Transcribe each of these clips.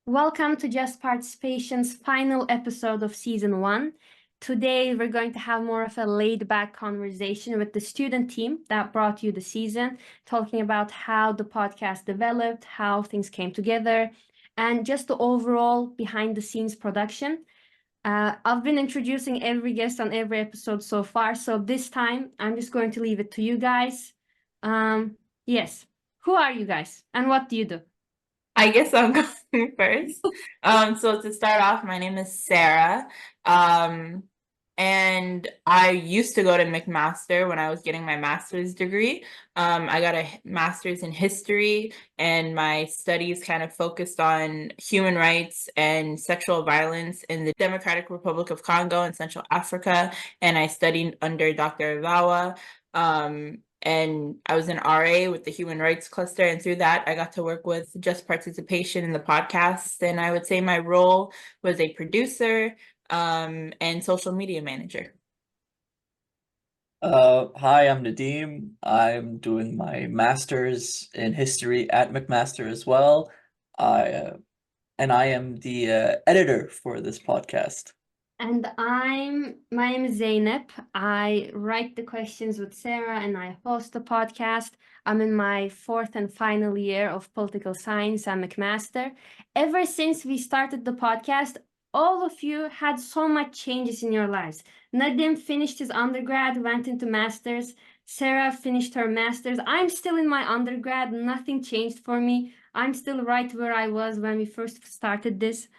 Welcome to Just Participation's final episode of Season 1. Today, we're going to have more of a laid-back conversation with the student team that brought you the season, talking about how the podcast developed, how things came together, and just the overall behind-the-scenes production. I've been introducing every guest on every episode so far, so this time, I'm just going to leave it to you guys. Yes, who are you guys, and what do you do? I guess I'm going first. So to start off, my name is Sara. And I used to go to McMaster when I was getting my master's degree. I got a master's in history, and my studies kind of focused on human rights and sexual violence in the Democratic Republic of Congo and Central Africa. And I studied under Dr. Vawa. And I was an RA with the Human Rights Cluster, and through that, I got to work with Just Participation in the podcast. And I would say my role was a producer and social media manager. Hi, I'm Nadim. I'm doing my master's in history at McMaster as well. I am the editor for this podcast. And my name is Zeynep. I write the questions with Sara and I host the podcast. I'm in my fourth and final year of political science at McMaster. Ever since we started the podcast, all of you had so much changes in your lives. Nadim finished his undergrad, went into master's. Sara finished her master's. I'm still in my undergrad. Nothing changed for me. I'm still right where I was when we first started this.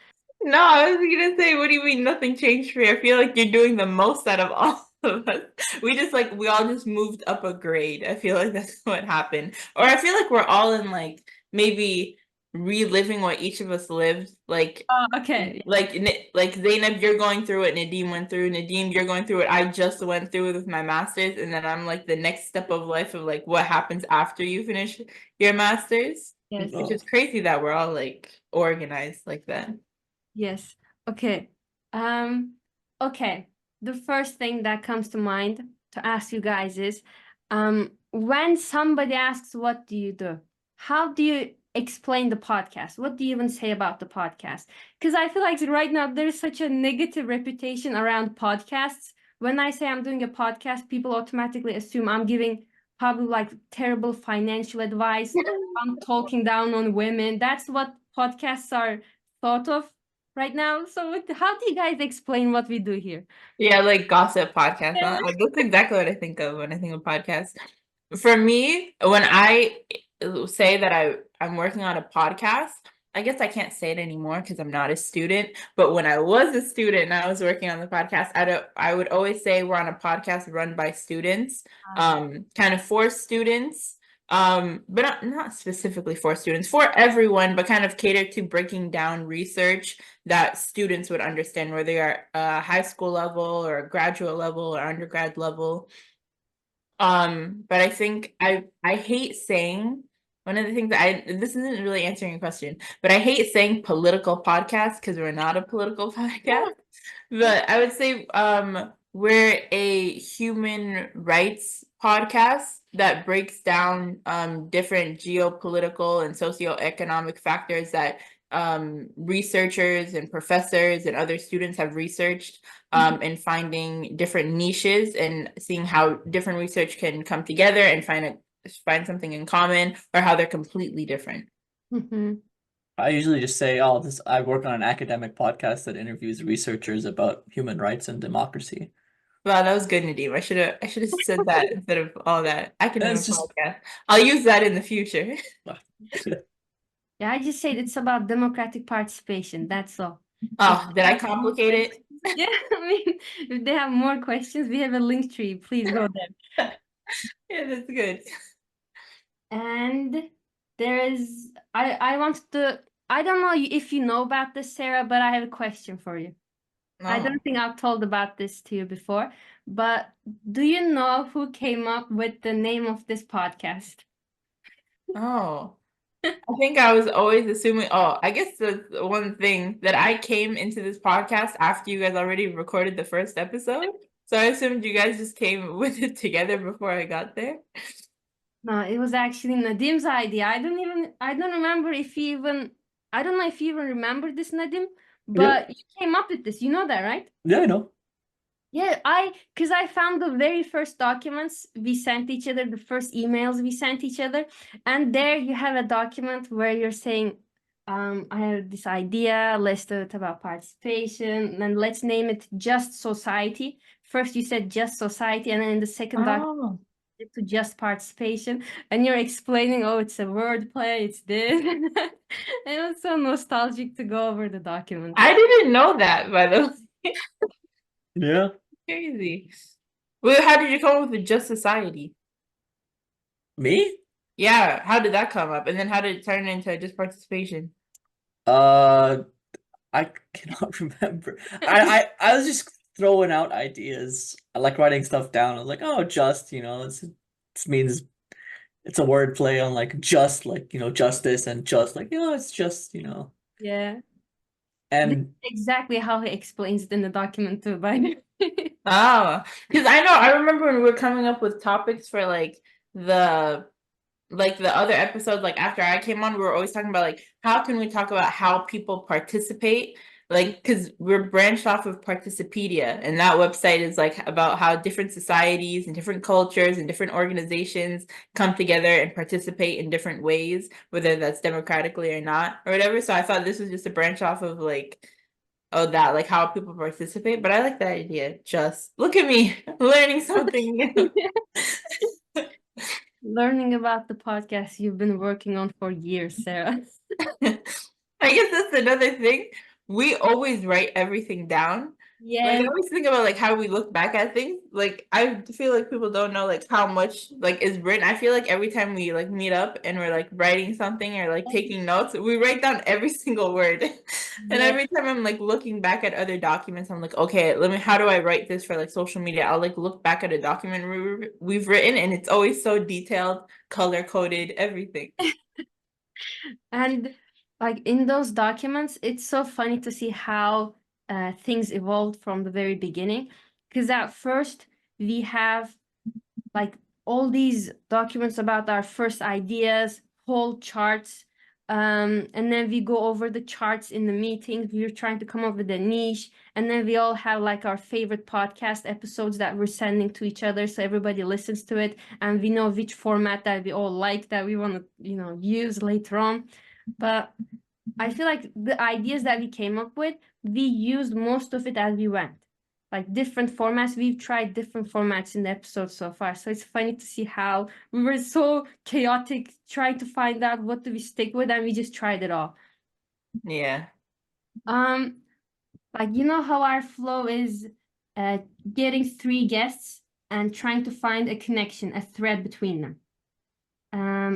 No, I was gonna say, what do you mean nothing changed for you? I feel like you're doing the most out of all of us. We all just moved up a grade. I feel like that's what happened. Or I feel like we're all in like maybe reliving what each of us lived. Okay. Like Zeynep, you're going through what Nadim went through. Nadim, you're going through what I just went through with my master's, and then I'm like the next step of life of like what happens after you finish your master's. Yes. Which is crazy that we're all like organized like that. Yes. Okay. Okay. The first thing that comes to mind to ask you guys is, when somebody asks, what do you do? How do you explain the podcast? What do you even say about the podcast? Because I feel like right now there's such a negative reputation around podcasts. When I say I'm doing a podcast, people automatically assume I'm giving probably like terrible financial advice. I'm talking down on women. That's what podcasts are thought of right now. So how do you guys explain what we do here? Yeah, like gossip podcast. That's exactly what I think of when I think of podcasts. For me, when I say that I'm working on a podcast, I guess I can't say it anymore because I'm not a student. But when I was a student and I was working on the podcast, I would always say we're on a podcast run by students, kind of for students. But not specifically for students, for everyone, but kind of cater to breaking down research that students would understand, whether you're a high school level or a graduate level or undergrad level. But I think I hate saying one of the things that this isn't really answering your question, but I hate saying political podcast because we're not a political podcast. But I would say we're a human rights podcast that breaks down different geopolitical and socioeconomic factors that researchers and professors and other students have researched and finding different niches and seeing how different research can come together and find something in common or how they're completely different. I usually just say, I work on an academic podcast that interviews researchers about human rights and democracy. Wow, that was good, Nadim. I should have said that instead of all that academic It's just podcast. I'll use that in the future. Yeah, I just said it's about democratic participation. That's all. Oh, did I complicate it? Yeah, I mean, if they have more questions, we have a link tree. Please go there. Yeah, that's good. And there is, I want to, I don't know if you know about this, Sara, but I have a question for you. I don't think I've told about this to you before, but do you know who came up with the name of this podcast? Oh, I think I was always assuming, I guess the one thing that I came into this podcast after you guys already recorded the first episode. So I assumed you guys just came with it together before I got there. No, it was actually Nadim's idea. I don't remember if he even, I don't know if you even remember this, Nadim, Yeah. but you came up with this. You know that, right? Yeah, I know. Yeah, because I found the very first documents we sent each other, the first emails we sent each other, and there you have a document where you're saying, I have this idea, let's do it about participation, and let's name it Just Society. First you said Just Society, and then in the second document Oh, to Just Participation, and you're explaining, oh, it's a wordplay, it's this. It was so nostalgic to go over the document. I didn't know that, by the way. Yeah. Crazy. Well, how did you come up with the Just Society? Me? Yeah, how did that come up? And then how did it turn into Just Participation? I cannot remember. I was just throwing out ideas. I like writing stuff down. I was like, oh, just, it means it's a word play on like just, like, justice, and just like, it's just, Yeah. This and is exactly how he explains it in the document too, by the way. Oh, because I remember when we were coming up with topics for the the other episodes, like after I came on, we were always talking about like how can we talk about how people participate, like because we're branched off of Participedia, and that website is like about how different societies and different cultures and different organizations come together and participate in different ways, whether that's democratically or not or whatever. So I thought this was just a branch off of like that, like how people participate. But I like that idea. Just look at me learning something new. Learning about the podcast you've been working on for years, Sarah. I guess that's another thing. We always write everything down. Like I Yeah, always think about like how we look back at things. Like I feel like people don't know like how much like is written. I feel like every time we like meet up and we're like writing something or like taking notes, we write down every single word. And yeah. every time I'm like looking back at other documents, I'm like, okay, how do I write this for like social media? I'll like look back at a document we've written, and it's always so detailed, color coded, everything. And like in those documents, it's so funny to see how things evolved from the very beginning. Because at first we have like all these documents about our first ideas, whole charts, and then we go over the charts in the meetings. We're trying to come up with a niche, and then we all have like our favorite podcast episodes that we're sending to each other, so everybody listens to it, and we know which format that we all like that we want to, use later on. But I feel like the ideas that we came up with, we used most of it as we went. Like different formats, we've tried different formats in the episode so far. So it's funny to see how we were so chaotic trying to find out what do we stick with, and we just tried it all. Yeah. Like how our flow is getting 3 guests and trying to find a connection, a thread between them.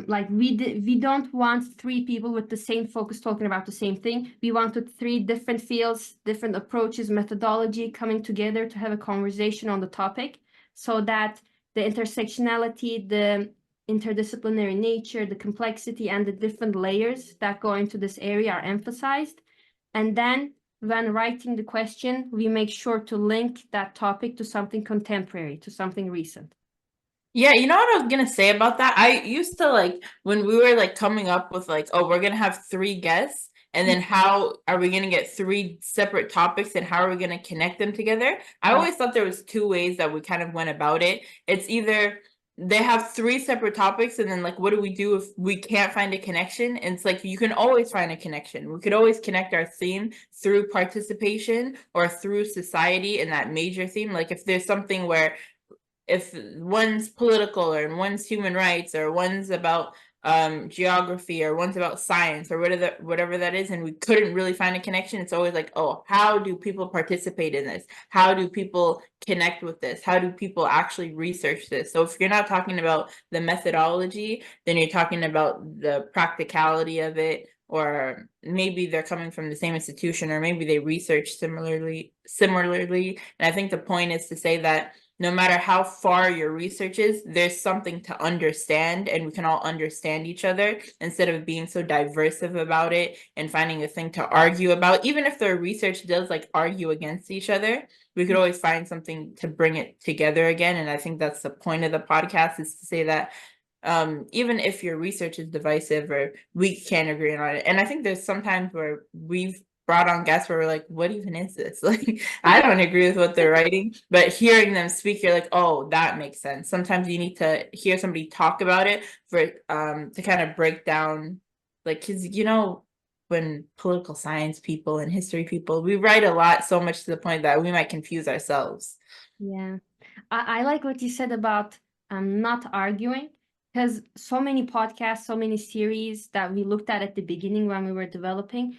Like we don't want 3 people with the same focus talking about the same thing. We wanted 3 different fields, different approaches, methodology coming together to have a conversation on the topic, so that the intersectionality, the interdisciplinary nature, the complexity, and the different layers that go into this area are emphasized. And then when writing the question, we make sure to link that topic to something contemporary, to something recent. Yeah, you know what I was gonna say about that? I used to like when we were like coming up with like, oh, we're gonna have 3 guests, and then how are we gonna get 3 separate topics and how are we gonna connect them together? I always thought there was 2 ways that we kind of went about it. It's either they have 3 separate topics, and then like what do we do if we can't find a connection? And it's like you can always find a connection. We could always connect our theme through participation or through society and that major theme. Like if there's something where if one's political or one's human rights or one's about geography or one's about science or whatever that is, and we couldn't really find a connection, it's always like, oh, how do people participate in this? How do people connect with this? How do people actually research this? So if you're not talking about the methodology, then you're talking about the practicality of it, or maybe they're coming from the same institution, or maybe they research similarly. And I think the point is to say that no matter how far your research is, there's something to understand, and we can all understand each other instead of being so diversive about it and finding a thing to argue about. Even if the research does like argue against each other, we could always find something to bring it together again. And I think that's the point of the podcast, is to say that even if your research is divisive or we can't agree on it. And I think there's sometimes where we've brought on guests where we're like, what even is this? Like, I don't agree with what they're writing, but hearing them speak, you're like, oh, that makes sense. Sometimes you need to hear somebody talk about it for to kind of break down, like, because when political science people and history people, we write a lot so much to the point that we might confuse ourselves. Yeah, I like what you said about not arguing, because so many podcasts, so many series that we looked at the beginning when we were developing,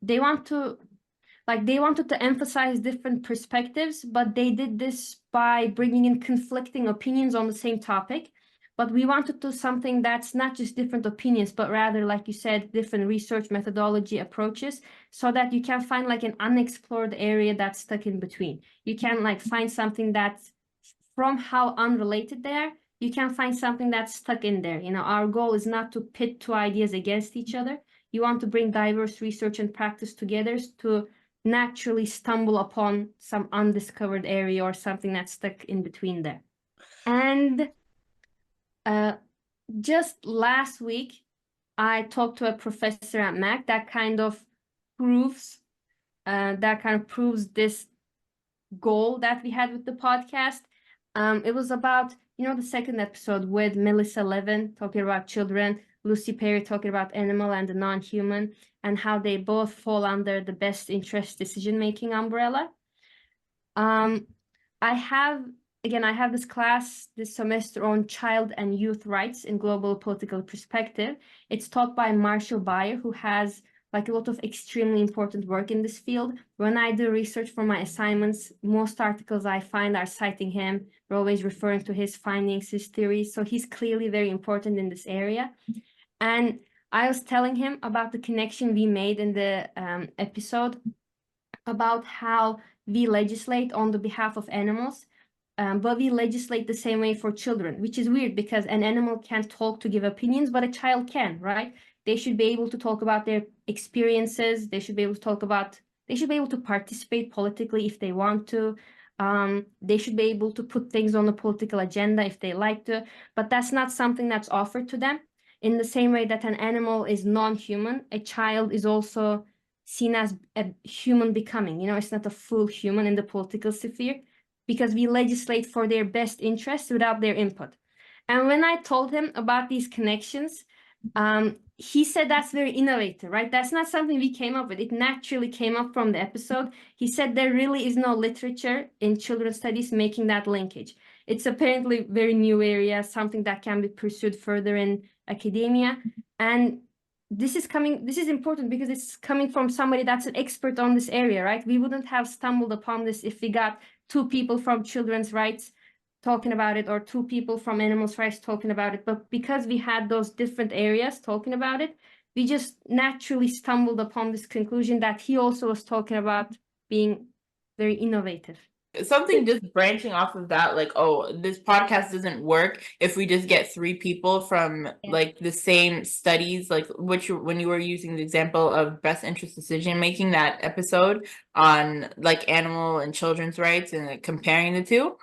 they wanted to emphasize different perspectives, but they did this by bringing in conflicting opinions on the same topic. But we wanted to do something that's not just different opinions, but rather, like you said, different research methodology approaches, so that you can find like an unexplored area that's stuck in between. You can like find something that's from how unrelated they are, you can find something that's stuck in there. Our goal is not to pit two ideas against each other. You want to bring diverse research and practice together to naturally stumble upon some undiscovered area or something that's stuck in between there. And just last week, I talked to a professor at Mac that kind of proves this goal that we had with the podcast. It was about, the second episode with Melissa Levin talking about children, Lucy Perry talking about animal and the non-human, and how they both fall under the best interest decision-making umbrella. I have this class this semester on child and youth rights in global political perspective. It's taught by Marshall Bayer, who has like a lot of extremely important work in this field. When I do research for my assignments, most articles I find are citing him. We're always referring to his findings, his theories. So he's clearly very important in this area. And I was telling him about the connection we made in the episode about how we legislate on the behalf of animals, but we legislate the same way for children, which is weird because an animal can't talk to give opinions, but a child can, right? They should be able to talk about their experiences. They should be able to participate politically if they want to. They should be able to put things on the political agenda if they like to, but that's not something that's offered to them. In the same way that an animal is non-human, a child is also seen as a human becoming. It's not a full human in the political sphere because we legislate for their best interests without their input. And when I told him about these connections, he said that's very innovative, right? That's not something we came up with. It naturally came up from the episode. He said there really is no literature in children's studies making that linkage. It's apparently very new area, something that can be pursued further in academia. And this is important because it's coming from somebody that's an expert on this area, right? We wouldn't have stumbled upon this if we got two people from children's rights talking about it or two people from animals' rights talking about it. But because we had those different areas talking about it, we just naturally stumbled upon this conclusion that he also was talking about being very innovative. Something just branching off of that, like, oh, this podcast doesn't work if we just get three people from like the same studies, like when you were using the example of best interest decision making, that episode on like animal and children's rights and like, comparing the two.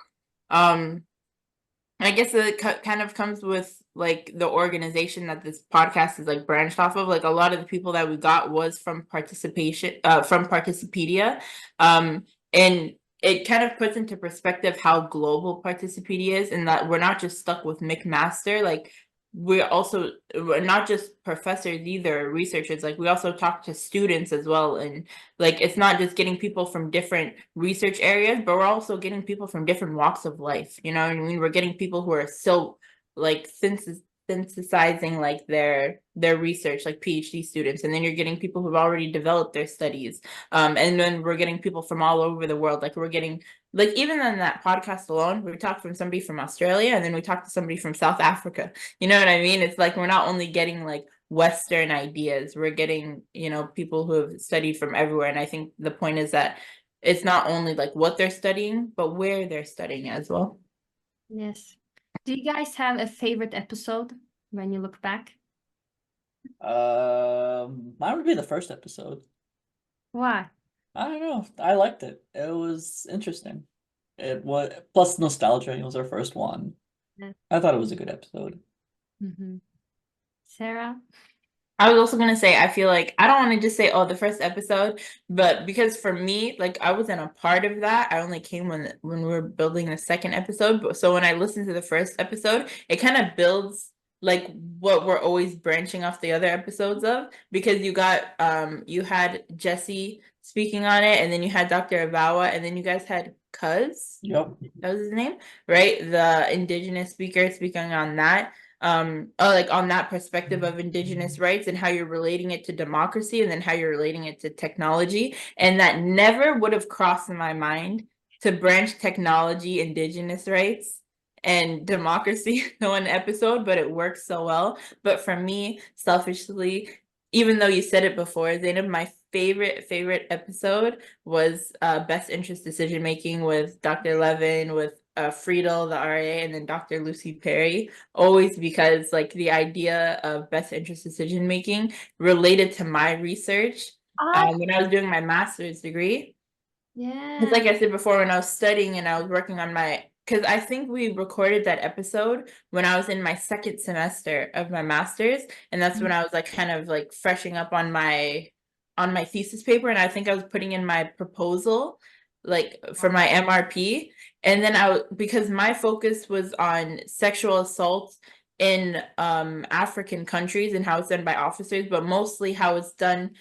I guess it kind of comes with like the organization that this podcast is like branched off of. Like a lot of the people that we got was from Participedia, and it kind of puts into perspective how global Participedia is, and that we're not just stuck with McMaster. Like we're not just professors either, researchers. Like we also talk to students as well, and like it's not just getting people from different research areas, but we're also getting people from different walks of life. You know what I mean? We're getting people who are still like synthesizing like their research, like PhD students, and then you're getting people who've already developed their studies, and then we're getting people from all over the world. Like we're getting, like even on that podcast alone, we talked from somebody from Australia, and then we talked to somebody from South Africa. You know what I mean? It's like we're not only getting like Western ideas, we're getting, people who have studied from everywhere. And I think the point is that it's not only like what they're studying, but where they're studying as well. Yes. Do you guys have a favorite episode when you look back? Mine would be the first episode. Why? I don't know. I liked it. It was interesting. It was plus nostalgia. It was our first one. Yeah. I thought it was a good episode. Mm-hmm. Sarah? I was also gonna say, I feel like I don't want to just say, oh, the first episode, but because for me, like I wasn't a part of that. I only came when we were building the second episode. But so when I listened to the first episode, it kind of builds like what we're always branching off the other episodes of, because you had Jesse speaking on it, and then you had Dr. Avawa, and then you guys had Cuz, Yep. that was his name, right? The indigenous speaker speaking on that. Like on that perspective of indigenous rights and how you're relating it to democracy and then how you're relating it to technology. And that never would have crossed in my mind to branch technology, indigenous rights, and democracy in one episode, but it works so well. But for me, selfishly, even though you said it before, Zeynep, my favorite episode was best interest decision making with Dr. Levin, with Friedel, the RA, and then Dr. Lucy Perry, always because like the idea of best interest decision making related to my research when I was doing my master's degree. Because like Yeah. I said before, when I was studying and I was working on because I think we recorded that episode when I was in my second semester of my master's, and that's when I was like kind of like freshing up on my thesis paper, and I think I was putting in my proposal like for my MRP, and then because my focus was on sexual assault in African countries and how it's done by officers, but mostly how it's done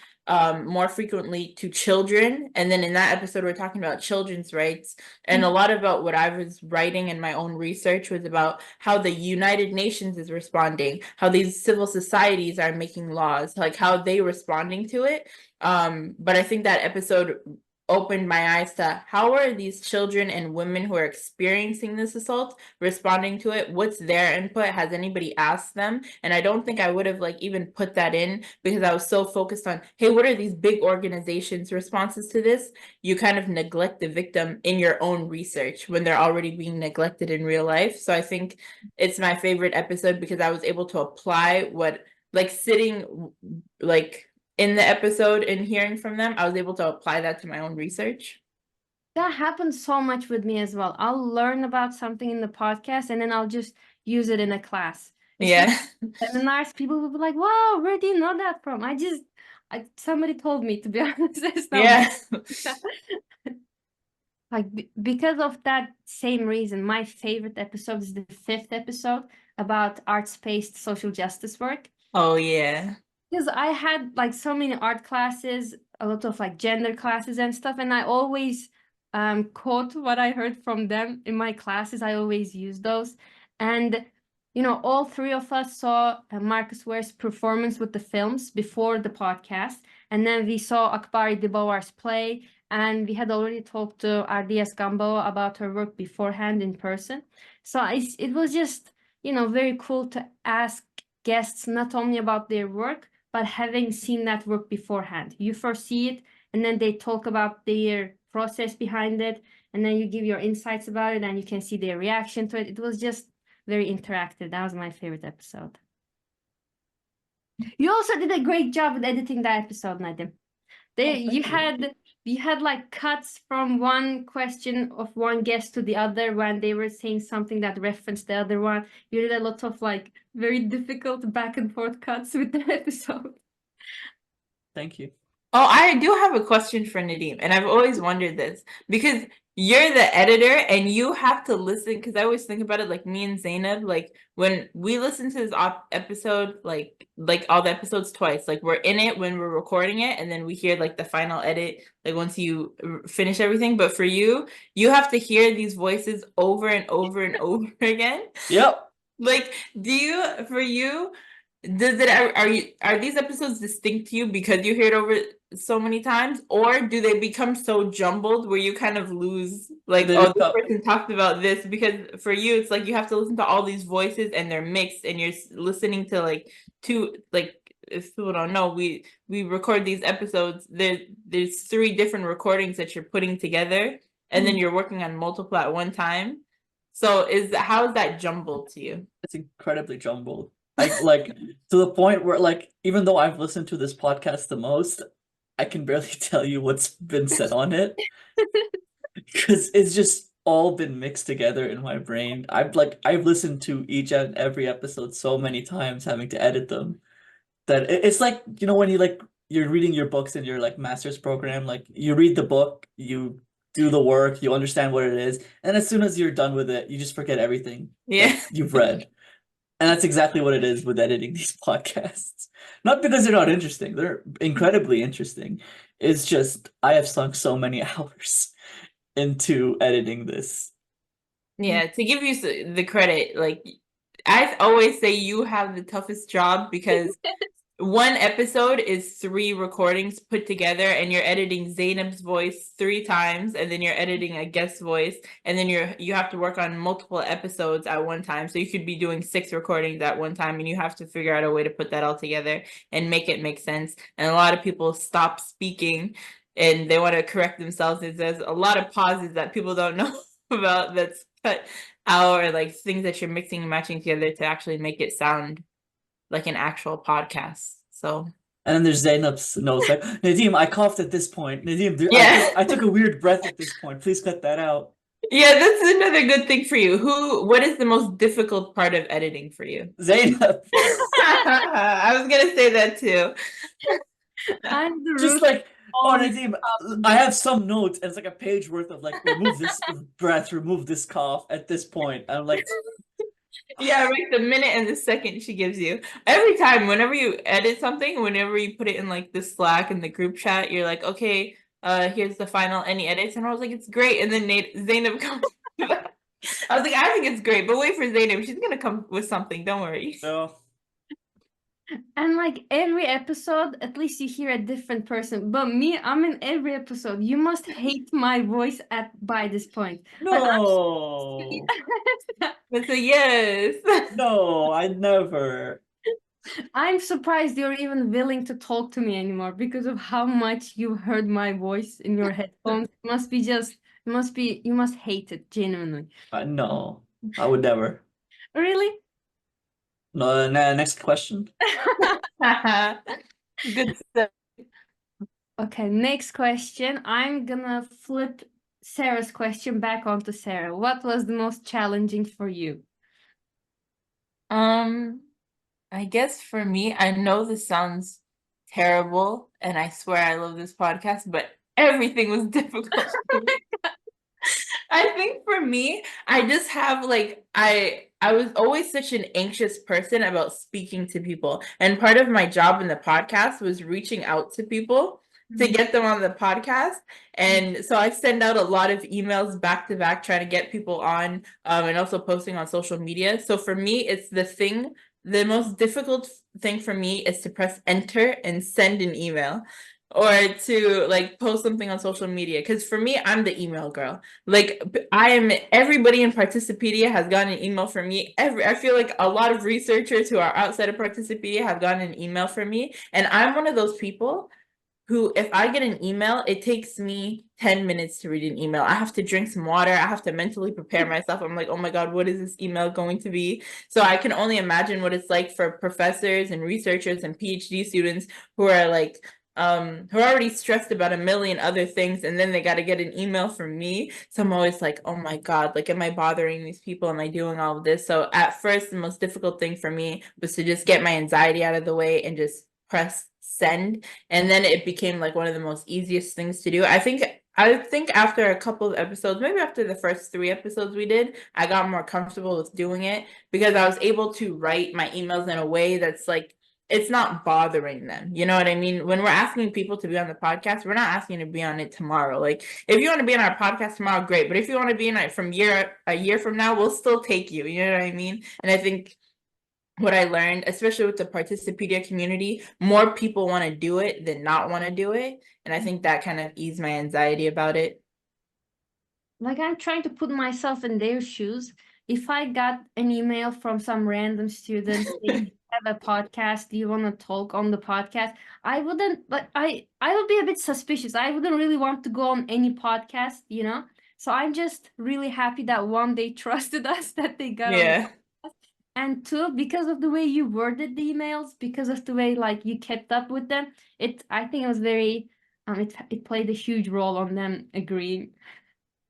more frequently to children. And then in that episode, we're talking about children's rights. And a lot about what I was writing in my own research was about how the United Nations is responding, how these civil societies are making laws, like how they responding to it. But I think that episode opened my eyes to how are these children and women who are experiencing this assault responding to it? What's their input? Has anybody asked them? And I don't think I would have like even put that in because I was so focused on, hey, what are these big organizations' responses to this? You kind of neglect the victim in your own research when they're already being neglected in real life. So I think it's my favorite episode because I was able to apply what like sitting like in the episode and hearing from them, I was able to apply that to my own research. That happens so much with me as well. I'll learn about something in the podcast and then I'll just use it in a class. Yeah. Seminars, people will be like, wow, where do you know that from? Somebody told me, to be honest. It's not Yeah. like because of that same reason, my favorite episode is the 5th episode about arts-based social justice work. Oh yeah. Because I had like so many art classes, a lot of like gender classes and stuff, and I always quote what I heard from them in my classes. I always use those. And you know, all three of us saw Marcus Ware's performance with the films before the podcast, and then we saw Akbari Dibawar's play, and we had already talked to Ardias Gamboa about her work beforehand in person. So it was just, you know, very cool to ask guests not only about their work, but having seen that work beforehand. You foresee it, and then they talk about their process behind it, and then you give your insights about it, and you can see their reaction to it. It was just very interactive. That was my favorite episode. You also did a great job with editing that episode, Nadim. You had like cuts from one question of one guest to the other when they were saying something that referenced the other one. You did a lot of like very difficult back and forth cuts with the episode. Thank you. Oh, I do have a question for Nadim, and I've always wondered this because you're the editor and you have to listen, because I always think about it like me and Zeynep, like when we listen to this episode, like all the episodes twice, like we're in it when we're recording it, and then we hear like the final edit, like once you finish everything. But for you have to hear these voices over and over and over again. Yep. Like, for you, are these episodes distinct to you because you hear it over so many times, or do they become so jumbled where you kind of lose like, this person talked about this? Because for you, it's like you have to listen to all these voices and they're mixed, and you're listening to like if people don't know, we record these episodes. There's 3 different recordings that you're putting together, and then you're working on multiple at one time. So how is that jumbled to you? It's incredibly jumbled. Like to the point where like even though I've listened to this podcast the most, I can barely tell you what's been said on it because it's just all been mixed together in my brain. I've listened to each and every episode so many times, having to edit them, that it's like, when you're reading your books in your like master's program, like you read the book, you do the work, you understand what it is, and as soon as you're done with it, you just forget everything Yeah. that you've read. And that's exactly what it is with editing these podcasts. Not because they're not interesting, they're incredibly interesting. It's just I have sunk so many hours into editing this. Yeah, to give you the credit, like I always say you have the toughest job because one episode is 3 recordings put together, and you're editing Zeynep's voice 3 times, and then you're editing a guest voice, and then you have to work on multiple episodes at one time. So you could be doing 6 recordings at one time, and you have to figure out a way to put that all together and make it make sense. And a lot of people stop speaking and they want to correct themselves. There's a lot of pauses that people don't know about that's cut out, or like things that you're mixing and matching together to actually make it sound like an actual podcast. So And then there's Zeynep's notes like, Nadim, I coughed at this point. Nadim, yeah. I took a weird breath at this point. Please cut that out. Yeah, that's another good thing for you. What is the most difficult part of editing for you? Zeynep. I was gonna say that too. I'm the Just root like, oh, always Nadim, I have some notes, and it's like a page worth of like, remove this breath, remove this cough at this point. I'm like, Yeah, right. The minute and the second she gives you. Every time, whenever you edit something, whenever you put it in like the Slack and the group chat, you're like, okay, here's the final, any edits? And I was like, it's great. And then Zeynep comes. I was like, I think it's great, but wait for Zeynep. She's gonna come with something. Don't worry. no. And like every episode, at least you hear a different person. But me, I'm in every episode. You must hate my voice by this point. No. That's a yes. No, I never. I'm surprised you're even willing to talk to me anymore because of how much you heard my voice in your headphones. You must hate it genuinely. No, I would never. Really? No, next question. Good stuff. Okay, next question. I'm gonna flip Sarah's question back onto Sarah. What was the most challenging for you? I guess for me, I know this sounds terrible, and I swear I love this podcast, but everything was difficult for me. I think for me, I just have like I was always such an anxious person about speaking to people. And part of my job in the podcast was reaching out to people to get them on the podcast. And so I send out a lot of emails back to back trying to get people on, and also posting on social media. So for me, it's the most difficult thing for me is to press enter and send an email, or to like post something on social media. Because for me, I'm the email girl. Like everybody in Participedia has gotten an email from me. I feel like a lot of researchers who are outside of Participedia have gotten an email from me. And I'm one of those people who, if I get an email, it takes me 10 minutes to read an email. I have to drink some water. I have to mentally prepare myself. I'm like, oh my God, what is this email going to be? So I can only imagine what it's like for professors and researchers and PhD students who are like, who are already stressed about a million other things, and then they got to get an email from me. So I'm always like, oh my God, like, am I bothering these people? Am I doing all of this? So at first, the most difficult thing for me was to just get my anxiety out of the way and just press send. And then it became like one of the most easiest things to do. I think after a couple of episodes, maybe after the first 3 episodes we did, I got more comfortable with doing it because I was able to write my emails in a way that's like, it's not bothering them. You know what I mean? When we're asking people to be on the podcast, we're not asking to be on it tomorrow. Like, if you want to be on our podcast tomorrow, great. But if you want to be in it from a year from now, we'll still take you. You know what I mean? And I think what I learned, especially with the Participedia community, more people want to do it than not want to do it. And I think that kind of eased my anxiety about it. Like, I'm trying to put myself in their shoes. If I got an email from some random student saying, "You have a podcast, do you want to talk on the podcast?" I wouldn't, like, I would be a bit suspicious. I wouldn't really want to go on any podcast, you know? So I'm just really happy that one, they trusted us, that they got on. Yeah. And 2, because of the way you worded the emails, because of the way like you kept up with them, I think it was very it played a huge role on them agreeing.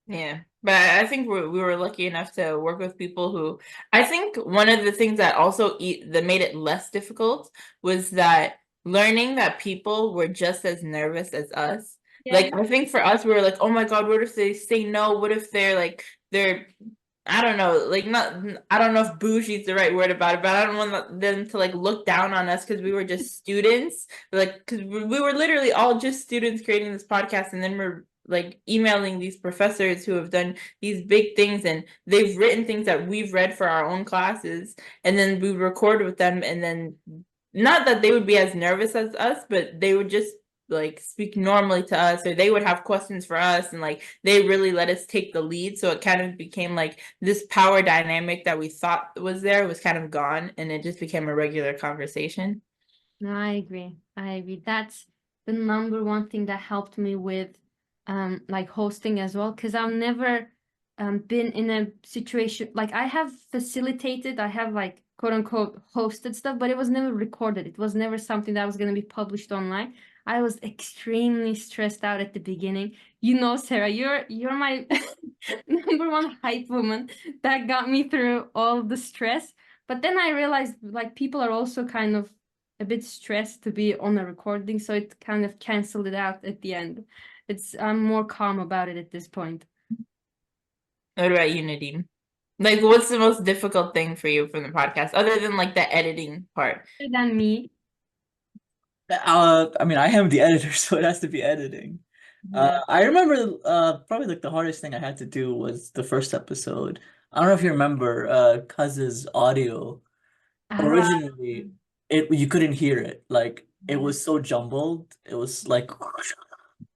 Yeah. But I think we were lucky enough to work with people who, I think one of the things that also that made it less difficult was that learning that people were just as nervous as us. Like, I think for us, we were like, oh my God, what if they say no? What if they're, I don't know, like I don't know if bougie is the right word about it, but I don't want them to like look down on us because we were just students. Like, because we were literally all just students creating this podcast, and then we're like emailing these professors who have done these big things, and they've written things that we've read for our own classes, and then we record with them, and then not that they would be as nervous as us, but they would just like speak normally to us, or they would have questions for us, and like they really let us take the lead. So it kind of became like this power dynamic that we thought was there was kind of gone, and it just became a regular conversation. No, I agree. That's the number one thing that helped me with like hosting as well, because I've never been in a situation like I have facilitated, I have like quote unquote hosted stuff, but it was never recorded. It was never something that was going to be published online. I was extremely stressed out at the beginning. You know, Sarah, you're my number one hype woman that got me through all the stress. But then I realized like people are also kind of a bit stressed to be on a recording, so it kind of canceled it out at the end. I'm more calm about it at this point. What about you, Nadim? Like, what's the most difficult thing for you from the podcast, other than like the editing part? Other than me. I mean, I am the editor, so it has to be editing. Yeah. I remember probably like the hardest thing I had to do was the first episode. I don't know if you remember Cuz's audio. Originally, you couldn't hear it. Like it was so jumbled. It was like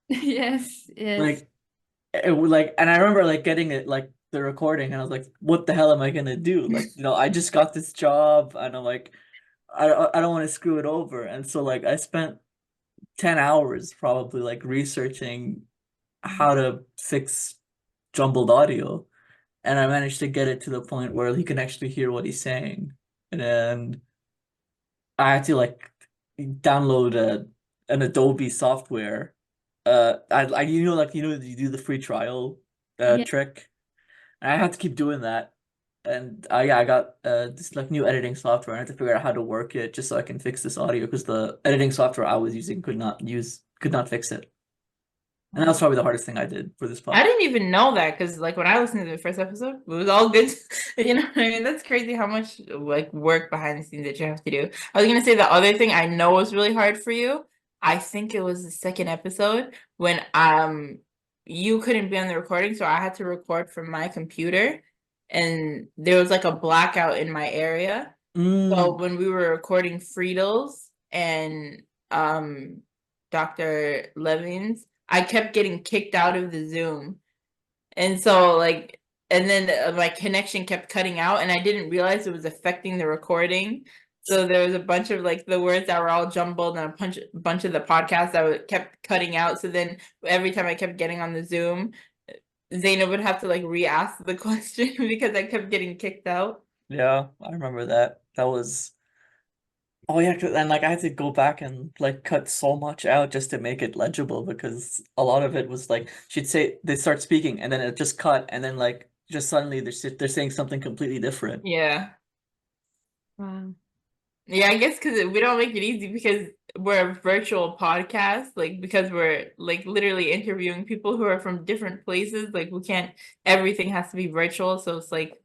Yes, yes. like it was like, and I remember like getting it like the recording, and I was like, what the hell am I gonna do? Like, I just got this job, and I'm like, I don't want to screw it over. And so like I spent 10 hours probably like researching how to fix jumbled audio, and I managed to get it to the point where he can actually hear what he's saying. And I had to like download an Adobe software. You do the free trial Yeah. trick. And I had to keep doing that. And I got this like new editing software. I had to figure out how to work it just so I can fix this audio, because the editing software I was using could not fix it. And that was probably the hardest thing I did for this I podcast. didn't even know that, because like when I listened to the first episode, it was all good. You know what I mean? That's crazy how much like work behind the scenes that you have to do. I was gonna say the other thing I know was really hard for you. I think it was the second episode when you couldn't be on the recording, so I had to record from my computer, and there was like a blackout in my area. So when we were recording Friedel's and Dr. Levin's, I kept getting kicked out of the Zoom. And so like, and then my connection kept cutting out, and I didn't realize it was affecting the recording. So there was a bunch of like the words that were all jumbled, and a bunch of the podcasts that kept cutting out. So then every time I kept getting on the Zoom, Zeynep would have to like re-ask the question because I kept getting kicked out. Yeah, I remember that. That was, oh yeah, and like I had to go back and like cut so much out just to make it legible, because a lot of it was like they start speaking, and then it just cut, and then like just suddenly they're saying something completely different. Yeah. Wow. Yeah, I guess because we don't make it easy because we're a virtual podcast, like because we're like literally interviewing people who are from different places. Like we can't, everything has to be virtual. So it's like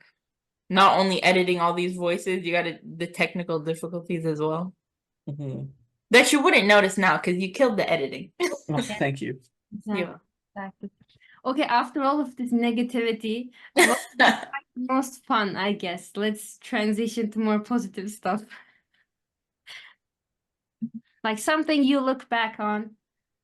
not only editing all these voices, you got the technical difficulties as well. That you wouldn't notice now because you killed the editing. Oh, thank you. Exactly. Okay, after all of this negativity, what's the most fun, I guess? Let's transition to more positive stuff. Like something you look back on,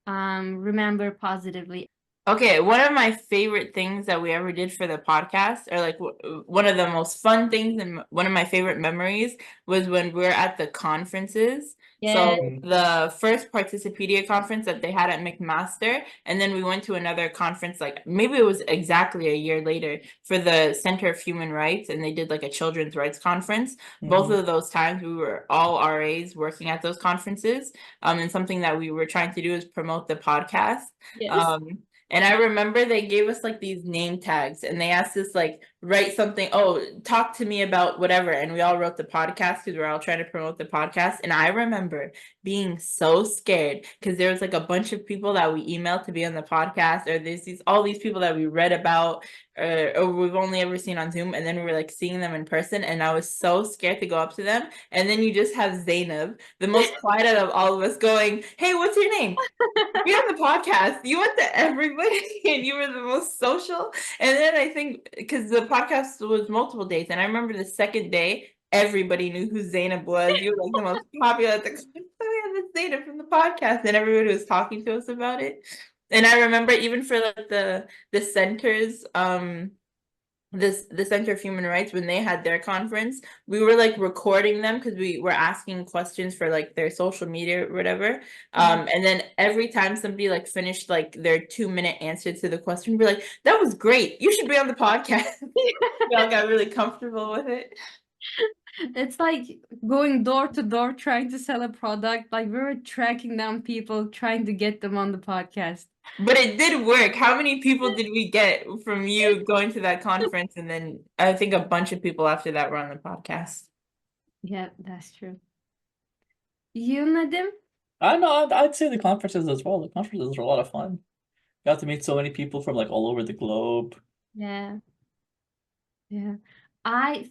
remember positively. Okay, one of my favorite things that we ever did for the podcast, or like one of the most fun things and one of my favorite memories, was when we were at the conferences. Yeah. So the first Participedia conference that they had at McMaster, and then we went to another conference, like maybe it was exactly a year later, for the Center of Human Rights, and they did like a children's rights conference. Both of those times we were all RAs working at those conferences. And something that we were trying to do is promote the podcast. Yes. And I remember they gave us like these name tags and they asked us like write something, oh, talk to me about whatever. And we all wrote the podcast because we're all trying to promote the podcast. And I remember being so scared because there was like a bunch of people that we emailed to be on the podcast, or there's all these people that we read about or we've only ever seen on Zoom, and then we were like seeing them in person, and I was so scared to go up to them. And then you just have Zeynep, the most quiet out of all of us, going, "Hey, what's your name? You're on the podcast. You went to everybody, and you were the most social." And then I think because the podcast was multiple days, and I remember the second day, everybody knew who Zeynep was. You were like the most popular at the company. Zeynep from the podcast, and everybody was talking to us about it. And I remember even for like the centers, the Center of Human Rights, when they had their conference, we were like recording them because we were asking questions for like their social media or whatever. And then every time somebody like finished like their 2-minute answer to the question, we're like, "That was great. You should be on the podcast." We all got really comfortable with it. It's like going door to door trying to sell a product. Like we were tracking down people trying to get them on the podcast. But it did work. How many people did we get from you going to that conference? And then I think a bunch of people after that were on the podcast. Yeah, that's true. You, Nadim? I know. I'd say the conferences as well. The conferences are a lot of fun. You have to meet so many people from like all over the globe. Yeah. Yeah.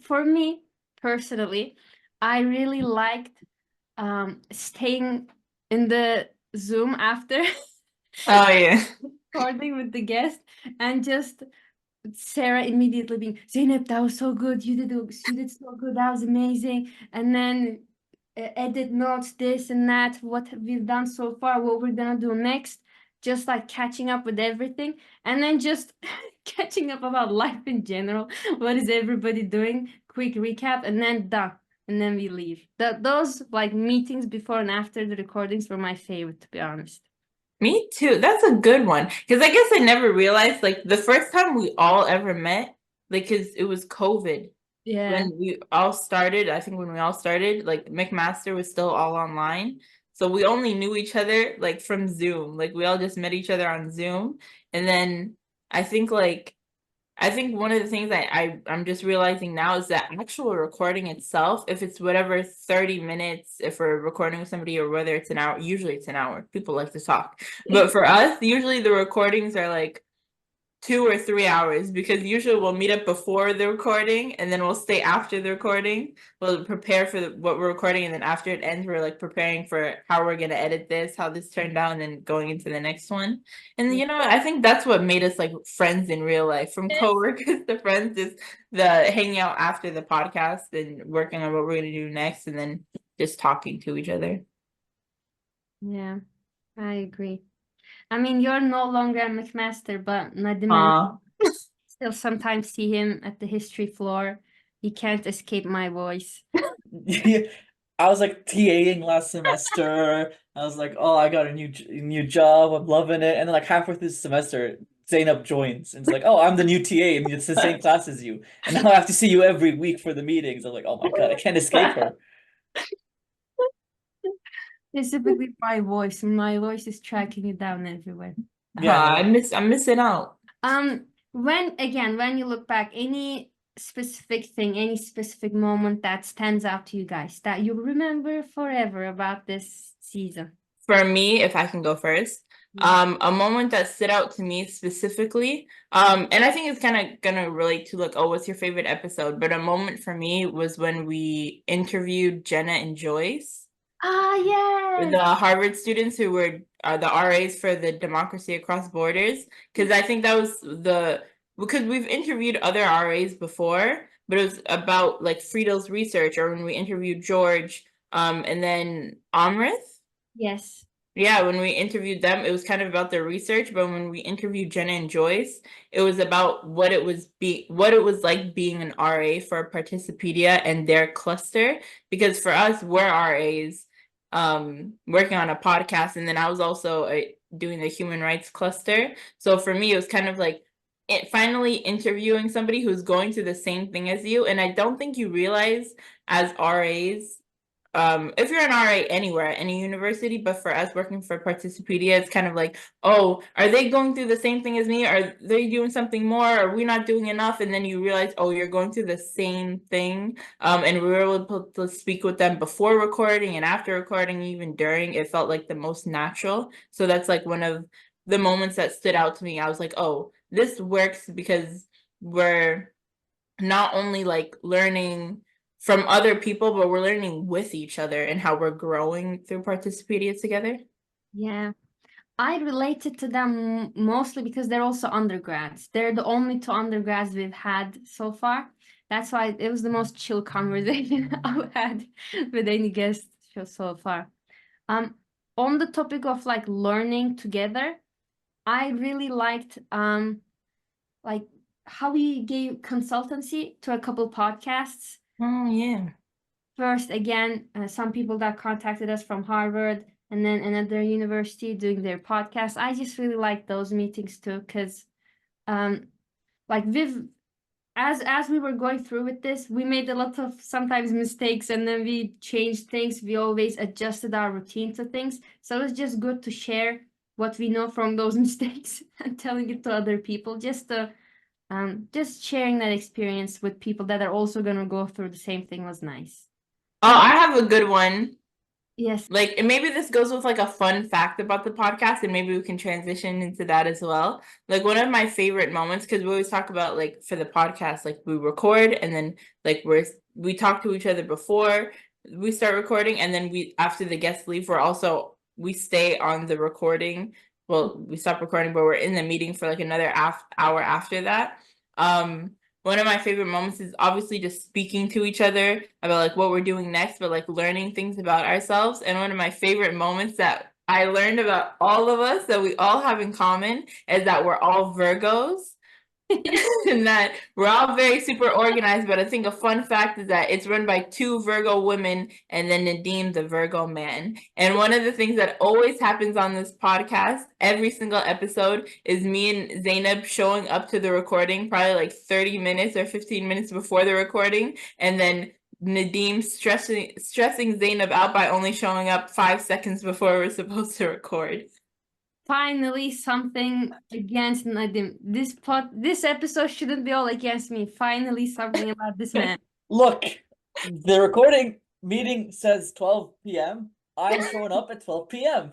For me personally, I really liked staying in the Zoom after Oh yeah. recording with the guest and just Sara immediately being, "Zeynep, that was so good. You did so good. That was amazing." And then edit notes, this and that, what we've done so far, what we're gonna do next, just like catching up with everything, and then just catching up about life in general. What is everybody doing? Quick recap, and then done. And then we leave. Those like meetings before and after the recordings were my favorite, to be honest. Me too. That's a good one. Because I guess I never realized like the first time we all ever met, like because it was COVID. Yeah. When we all started, I think when we all started, like McMaster was still all online. So we only knew each other like from Zoom. Like we all just met each other on Zoom. And then I think one of the things I'm just realizing now is that actual recording itself, if it's whatever 30 minutes, if we're recording with somebody, or whether it's an hour, usually it's an hour. People like to talk. But for us, usually the recordings are like 2 or 3 hours, because usually we'll meet up before the recording and then we'll stay after the recording. We'll prepare for what we're recording, and then after it ends, we're like preparing for how we're gonna edit this, how this turned out, and then going into the next one. And you know, I think that's what made us like friends in real life, from coworkers to friends, is the hanging out after the podcast and working on what we're gonna do next, and then just talking to each other. Yeah, I agree. I mean, you're no longer a McMaster, but Nadim and I still sometimes see him at the history floor. He can't escape my voice. Yeah, I was like TAing last semester. I was like, "Oh, I got a new job. I'm loving it." And then like halfway through the semester, Zeynep joins and it's like, "Oh, I'm the new TA, and it's the same class as you. And now I have to see you every week for the meetings." I'm like, "Oh my God, I can't escape her." Specifically my voice. My voice is tracking you down everywhere. Yeah, I'm missing out. When you look back, any specific thing, any specific moment that stands out to you guys that you remember forever about this season? For me, if I can go first, a moment that stood out to me specifically, and I think it's kind of gonna relate to like, oh, what's your favorite episode? But a moment for me was when we interviewed Jenna and Joyce, Yes. the Harvard students who were the RAs for the Democracy Across Borders, because I think that was because we've interviewed other RAs before, but it was about like Friedel's research, or when we interviewed George, and then Amrith. Yes. Yeah, when we interviewed them, it was kind of about their research, but when we interviewed Jenna and Joyce, it was about what it was like being an RA for Participedia and their cluster. Because for us, we're RAs, working on a podcast, and then I was also doing the human rights cluster. So for me, it was kind of like finally interviewing somebody who's going through the same thing as you. And I don't think you realize as RAs, if you're an RA anywhere at any university, but for us working for Participedia, it's kind of like, oh, are they going through the same thing as me? Are they doing something more? Are we not doing enough? And then you realize, oh, you're going through the same thing. And we were able to speak with them before recording and after recording, even during. It felt like the most natural. So that's like one of the moments that stood out to me. I was like, oh, this works because we're not only like learning from other people, but we're learning with each other and how we're growing through Participedia together. Yeah. I related to them mostly because they're also undergrads. They're the only two undergrads we've had so far. That's why it was the most chill conversation I've had with any guest show so far. On the topic of like learning together, I really liked like how we gave consultancy to a couple podcasts. Oh yeah. First, again, some people that contacted us from Harvard and then another university doing their podcast. I just really like those meetings too, because like as we were going through with this, we made a lot of sometimes mistakes and then we changed things. We always adjusted our routine to things. So it's just good to share what we know from those mistakes and telling it to other people, just sharing that experience with people that are also gonna go through the same thing was nice. Oh, I have a good one. Yes. Like, and maybe this goes with like a fun fact about the podcast, and maybe we can transition into that as well. Like, one of my favorite moments, because we always talk about like for the podcast, like we record and then like we talk to each other before we start recording, and then we after the guests leave, we stay on the recording. Well, we stop recording, but we're in the meeting for like another hour after that. One of my favorite moments is obviously just speaking to each other about like what we're doing next, but like learning things about ourselves. And one of my favorite moments that I learned about all of us that we all have in common is that we're all Virgos. And that we're all very super organized, but I think a fun fact is that it's run by 2 Virgo women and then Nadim, the Virgo man. And one of the things that always happens on this podcast, every single episode, is me and Zeynep showing up to the recording probably like 30 minutes or 15 minutes before the recording, and then Nadim stressing Zeynep out by only showing up 5 seconds before we're supposed to record. Finally, something against Nadim. This episode shouldn't be all against me. Finally, something about this man. Look, the recording meeting says 12 p.m. I'm showing up at 12 p.m.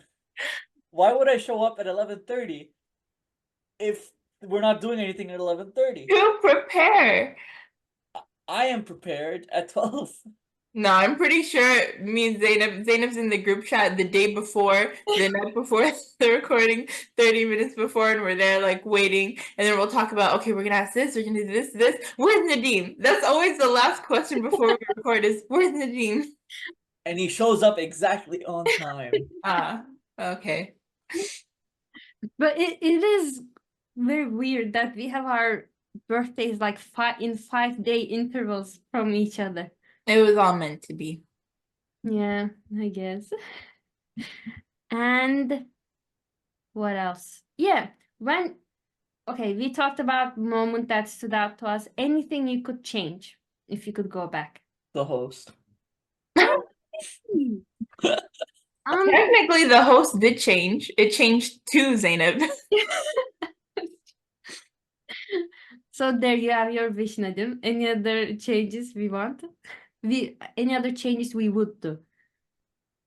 Why would I show up at 11:30 if we're not doing anything at 11:30? To prepare. I am prepared at 12. No, I'm pretty sure me and Zeynep's in the group chat the day before, the night before the recording, 30 minutes before, and we're there like waiting, and then we'll talk about, okay, we're gonna ask this, we're gonna do this. Where's Nadim? That's always the last question before we record is, where's Nadim? And he shows up exactly on time. Okay. But it is very weird that we have our birthdays like 5-day intervals from each other. It was all meant to be. Yeah, I guess. And what else? Yeah, okay, we talked about moment that stood out to us. Anything you could change if you could go back? The host. Technically, the host did change. It changed to Zeynep. So there you have your wish, Nadim. Any other changes we want? Any other changes we would do?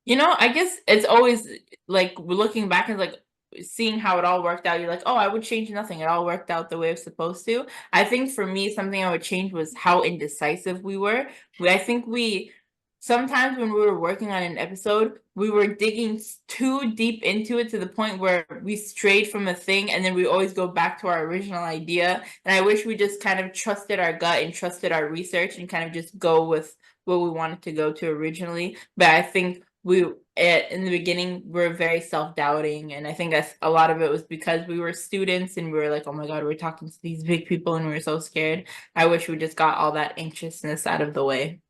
You know, I guess it's always like looking back and like seeing how it all worked out. You're like, oh, I would change nothing. It all worked out the way it was supposed to. I think for me, something I would change was how indecisive we were. I think sometimes when we were working on an episode, we were digging too deep into it to the point where we strayed from a thing, and then we always go back to our original idea. And I wish we just kind of trusted our gut and trusted our research and kind of just go with what we wanted to go to originally. But I think in the beginning, we're very self-doubting, and I think that's a lot of it was because we were students and we were like, oh my god, we're talking to these big people and we were so scared. I wish we just got all that anxiousness out of the way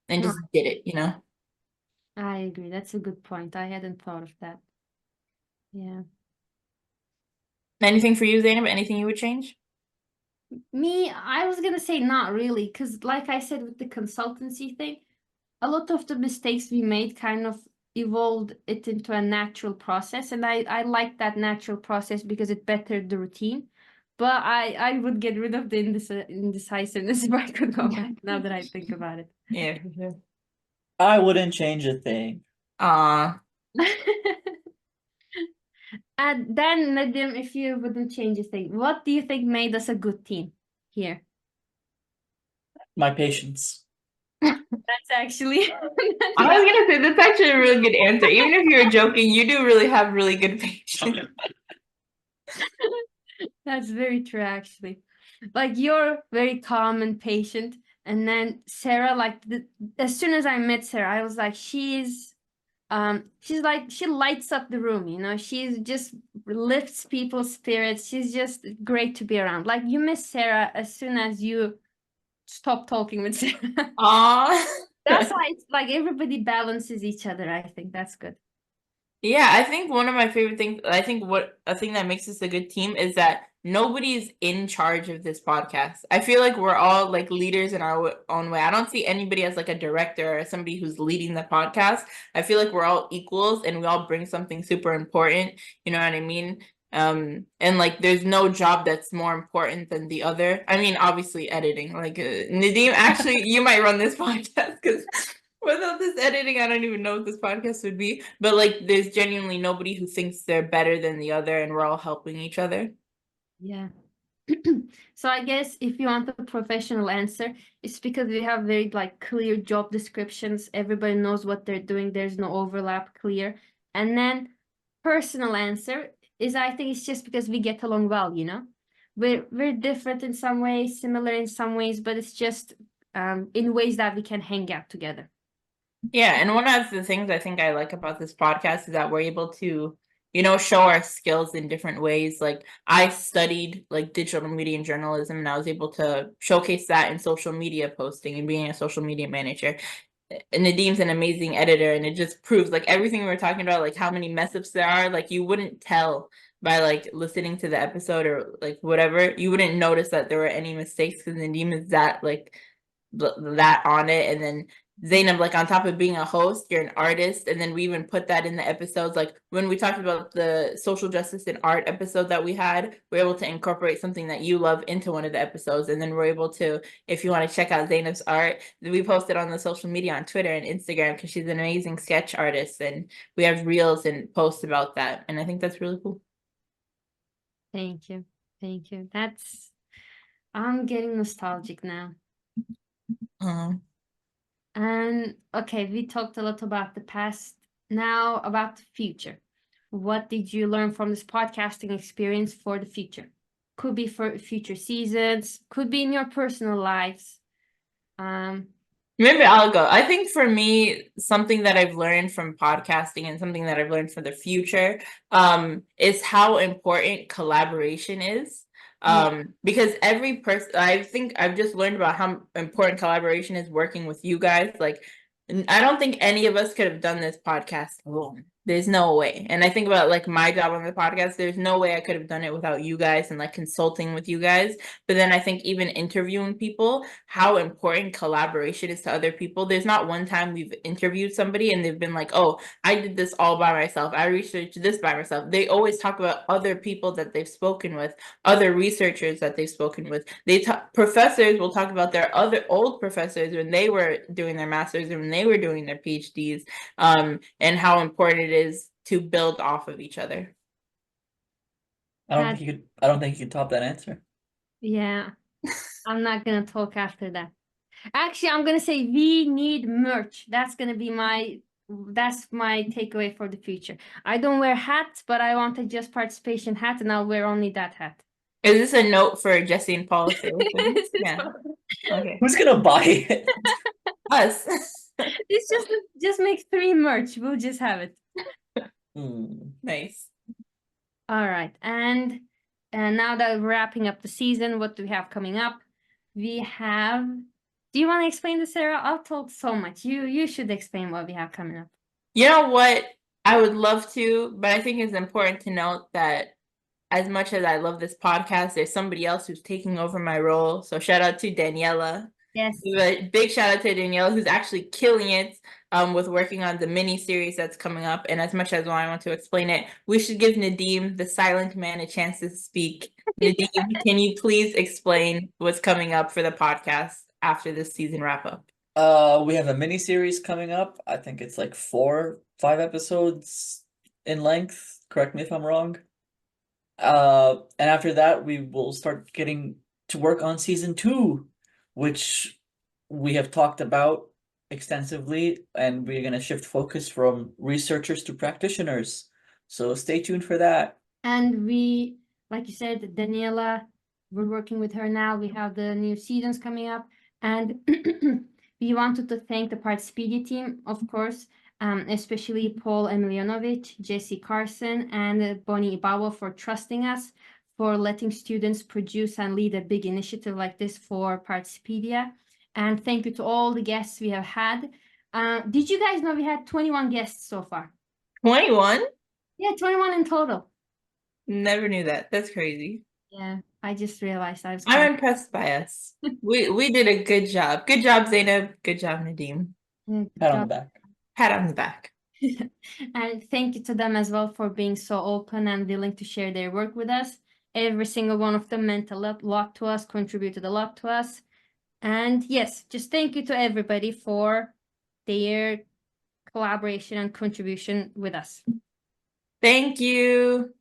and just did it, you know? I agree. That's a good point. I hadn't thought of that. Yeah. Anything for you, Zeynep? Anything you would change? Me, I was gonna say not really, because like I said with the consultancy thing, a lot of the mistakes we made kind of evolved it into a natural process, and I like that natural process because it bettered the routine. But I would get rid of the indecisiveness if I could go back, now that I think about it. Yeah, for sure. I wouldn't change a thing. And then, Nadim, if you wouldn't change a thing, what do you think made us a good team here? My patience. That's actually I was gonna say that's actually a really good answer. Even if you're joking, you do really have really good patience. that's very true, actually. Like, you're very calm and patient, and then Sarah, like, as soon as I met Sarah, I was like, she's like, she lights up the room, you know, she's just lifts people's spirits. She's just great to be around. Like, you miss Sarah as soon as you stop talking with Sarah. Aw. That's why it's like everybody balances each other. I think that's good. Yeah, I think one of my favorite things, I think a thing that makes us a good team is that nobody's in charge of this podcast. I feel like we're all like leaders in our own way. I don't see anybody as like a director or somebody who's leading the podcast. I feel like we're all equals and we all bring something super important. You know what I mean? And like there's no job that's more important than the other. I mean, obviously editing. Like Nadim, actually, you might run this podcast because without this editing, I don't even know what this podcast would be. But like, there's genuinely nobody who thinks they're better than the other, and we're all helping each other. Yeah. So I guess if you want a professional answer, it's because we have very like clear job descriptions. Everybody knows what they're doing. There's no overlap, clear. And then personal answer is, I think it's just because we get along well, you know. We're different in some ways, similar in some ways, but it's just in ways that we can hang out together. Yeah, and one of the things I think I like about this podcast is that we're able to, you know, show our skills in different ways. Like I studied like digital media and journalism, and I was able to showcase that in social media posting and being a social media manager. And Nadim's an amazing editor, and it just proves like everything we were talking about, like how many mess ups there are, like you wouldn't tell by like listening to the episode or like whatever. You wouldn't notice that there were any mistakes because Nadim is that like that on it. And then Zeynep, like on top of being a host, you're an artist. And then we even put that in the episodes. Like when we talked about the social justice and art episode that we had, we're able to incorporate something that you love into one of the episodes. And then we're able to, if you want to check out Zeynep's art, we post it on the social media on Twitter and Instagram because she's an amazing sketch artist. And we have reels and posts about that. And I think that's really cool. Thank you. Thank you. I'm getting nostalgic now. And okay, we talked a lot about the past. Now about the future. What did you learn from this podcasting experience for the future? Could be for future seasons, could be in your personal lives. Maybe I'll go. I think for me, something that I've learned from podcasting and something that I've learned for the future is how important collaboration is. Because every person, I think I've just learned about how important collaboration is working with you guys. Like, I don't think any of us could have done this podcast alone. There's no way. And I think about like my job on the podcast, there's no way I could have done it without you guys and like consulting with you guys. But then I think even interviewing people, how important collaboration is to other people. There's not one time we've interviewed somebody and they've been like, oh, I did this all by myself. I researched this by myself. They always talk about other people that they've spoken with, other researchers that they've spoken with. Professors will talk about their other old professors when they were doing their masters and when they were doing their PhDs, and how important it is to build off of each other. I don't think you could top that answer. Yeah. I'm not gonna talk after that. Actually, I'm gonna say we need merch. That's my takeaway for the future. I don't wear hats, but I want a Just Participation hat, and I'll wear only that hat. Is this a note for Jesse and Paul? Yeah. Okay. Who's gonna buy it? Us. It's just make 3 merch. We'll just have it. Nice. All right, and now that we're wrapping up the season, what do we have coming up? We have. Do you want to explain this, Sarah? I've told so much. You should explain what we have coming up. You know what? I would love to, but I think it's important to note that as much as I love this podcast, there's somebody else who's taking over my role. So shout out to Daniela. Yes. But big shout out to Danielle, who's actually killing it with working on the mini series that's coming up. And as much as I want to explain it, we should give Nadim, the silent man, a chance to speak. Nadim, can you please explain what's coming up for the podcast after this season wrap up? We have a mini series coming up. I think it's like 4, 5 episodes in length. Correct me if I'm wrong. And after that, we will start getting to work on season 2, which we have talked about extensively, and we're gonna shift focus from researchers to practitioners. So stay tuned for that. And we, like you said, Daniela, we're working with her now. We have the new seasons coming up. And we wanted to thank the Participedia team, of course, especially Paul Emilianovic, Jesse Carson, and Bonnie Ibawa for trusting us, for letting students produce and lead a big initiative like this for Participedia. And thank you to all the guests we have had. Did you guys know we had 21 guests so far? 21? Yeah, 21 in total. Never knew that. That's crazy. Yeah, I just realized I was I'm impressed by us. We did a good job. Good job, Zeynep. Good job, Nadim. Pat on the back. Pat on the back. And thank you to them as well for being so open and willing to share their work with us. Every single one of them meant a lot to us, contributed a lot to us. And yes, just thank you to everybody for their collaboration and contribution with us. Thank you.